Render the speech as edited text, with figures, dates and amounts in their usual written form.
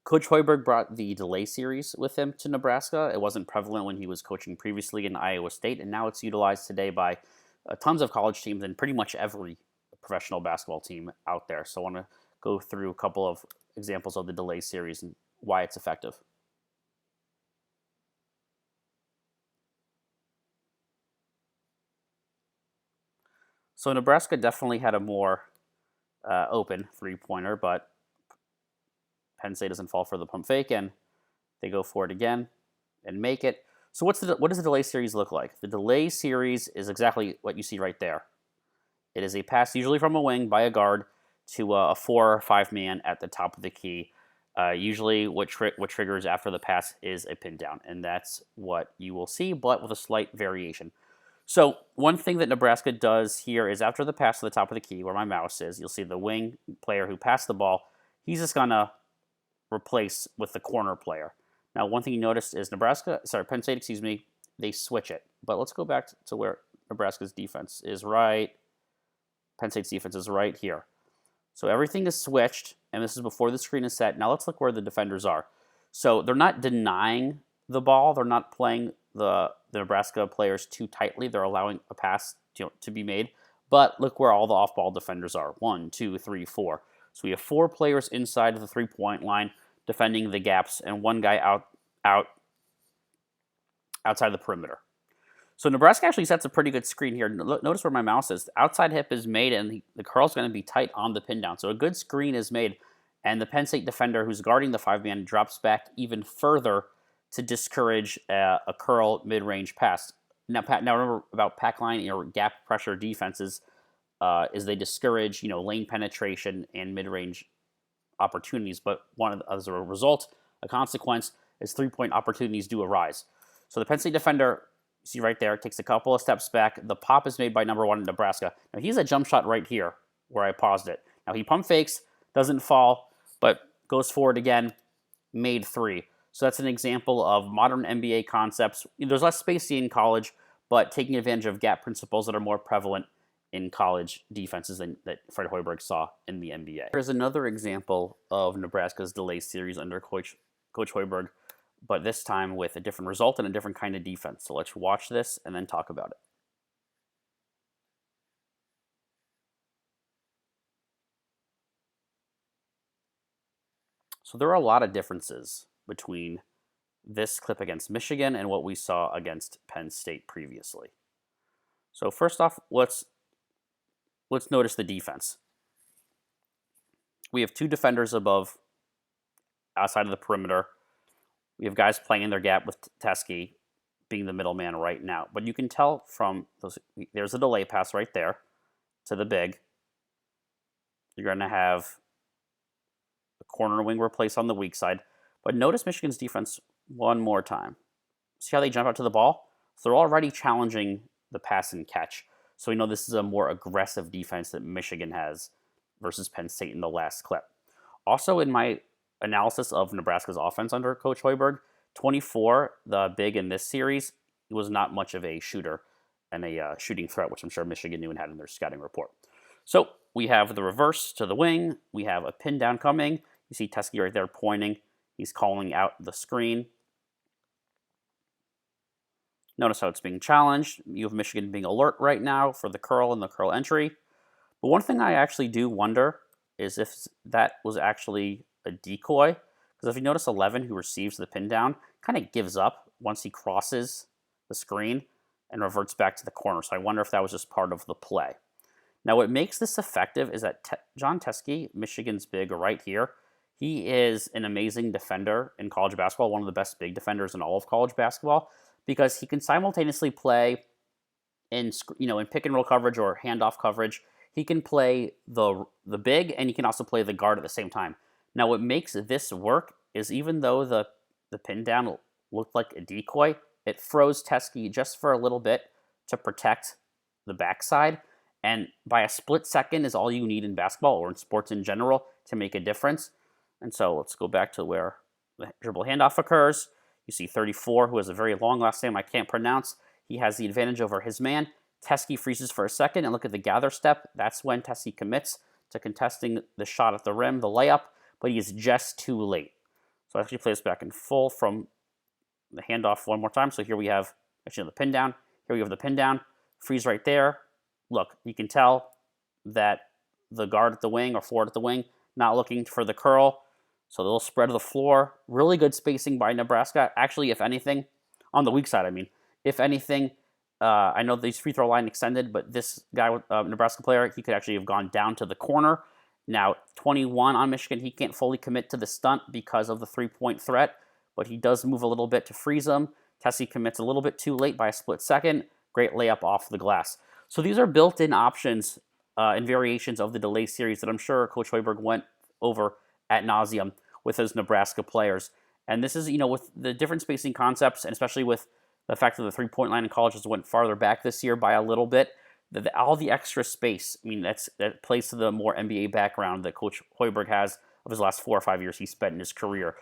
Coach Hoiberg brought the delay series with him to Nebraska. It wasn't prevalent when he was coaching previously in Iowa State, and now it's utilized today by tons of college teams and pretty much every professional basketball team out there. So I want to go through a couple of examples of the delay series and why it's effective. So Nebraska definitely had a more open three-pointer, but Penn State doesn't fall for the pump fake, and they go for it again and make it. So what does the delay series look like? The delay series is exactly what you see right there. It is a pass usually from a wing by a guard to a 4 or 5 man at the top of the key. Usually what triggers after the pass is a pin down, and that's what you will see, but with a slight variation. So one thing that Nebraska does here is after the pass to the top of the key, where my mouse is, you'll see the wing player who passed the ball. He's just going to replace with the corner player. Now, one thing you noticed is Penn State, they switch it. But let's go back to where Nebraska's defense is right. Penn State's defense is right here. So everything is switched, and this is before the screen is set. Now let's look where the defenders are. So they're not denying the ball. They're not playing the Nebraska players too tightly. They're allowing a pass to be made. But look where all the off-ball defenders are. 1, 2, 3, 4. So we have 4 players inside of the three-point line defending the gaps, and 1 guy outside the perimeter. So Nebraska actually sets a pretty good screen here. Notice where my mouse is. The outside hip is made, and the curl's going to be tight on the pin down. So a good screen is made, and the Penn State defender who's guarding the 5-man drops back even further to discourage a curl mid-range pass. Now remember about pack line or gap pressure defenses is they discourage lane penetration and mid-range opportunities, but as a result, a consequence is 3-point opportunities do arise. So the Penn State defender, you see right there, takes a couple of steps back. The pop is made by number 1 in Nebraska. Now he's a jump shot right here where I paused it. Now he pump fakes, doesn't fall, but goes forward again, made 3. So that's an example of modern NBA concepts. There's less spacing in college, but taking advantage of gap principles that are more prevalent in college defenses than that Fred Hoiberg saw in the NBA. Here's another example of Nebraska's delay series under Coach Hoiberg, but this time with a different result and a different kind of defense. So let's watch this and then talk about it. So there are a lot of differences between this clip against Michigan and what we saw against Penn State previously. So first off, let's notice the defense. We have 2 defenders above, outside of the perimeter. We have guys playing in their gap with Teske being the middleman right now. But you can tell from there's a delay pass right there to the big. You're going to have the corner wing replace on the weak side. But notice Michigan's defense one more time. See how they jump out to the ball? So they're already challenging the pass and catch. So we know this is a more aggressive defense that Michigan has versus Penn State in the last clip. Also, in my analysis of Nebraska's offense under Coach Hoiberg, 24, the big in this series, was not much of a shooter and a shooting threat, which I'm sure Michigan knew and had in their scouting report. So we have the reverse to the wing. We have a pin down coming. You see Teske right there pointing. He's calling out the screen. Notice how it's being challenged. You have Michigan being alert right now for the curl and the curl entry. But one thing I actually do wonder is if that was actually a decoy. Because if you notice 11, who receives the pin down, kind of gives up once he crosses the screen and reverts back to the corner. So I wonder if that was just part of the play. Now what makes this effective is that John Teske, Michigan's big right here, he is an amazing defender in college basketball, one of the best big defenders in all of college basketball, because he can simultaneously play in pick and roll coverage or handoff coverage. He can play the big, and he can also play the guard at the same time. Now, what makes this work is even though the pin down looked like a decoy, it froze Teske just for a little bit to protect the backside. And by a split second is all you need in basketball or in sports in general to make a difference. And so let's go back to where the dribble handoff occurs. You see 34, who has a very long last name I can't pronounce. He has the advantage over his man. Teske freezes for a second, and look at the gather step. That's when Teske commits to contesting the shot at the rim, the layup, but he is just too late. So I'll actually play this back in full from the handoff one more time. So here we have actually the pin down. Here we have the pin down. Freeze right there. Look, you can tell that the guard at the wing or forward at the wing not looking for the curl. So they'll spread the floor. Really good spacing by Nebraska. Actually, if anything, on the weak side, I mean, if anything, I know these free throw line extended, but this guy, Nebraska player, he could actually have gone down to the corner. Now, 21 on Michigan, he can't fully commit to the stunt because of the three-point threat, but he does move a little bit to freeze him. Tessie commits a little bit too late by a split second. Great layup off the glass. So these are built-in options and variations of the delay series that I'm sure Coach Hoiberg went over ad nauseum with his Nebraska players. And this is, with the different spacing concepts, and especially with the fact that the three-point line in college just went farther back this year by a little bit, all the extra space, I mean, that plays to the more NBA background that Coach Hoiberg has of his last 4 or 5 years he spent in his career.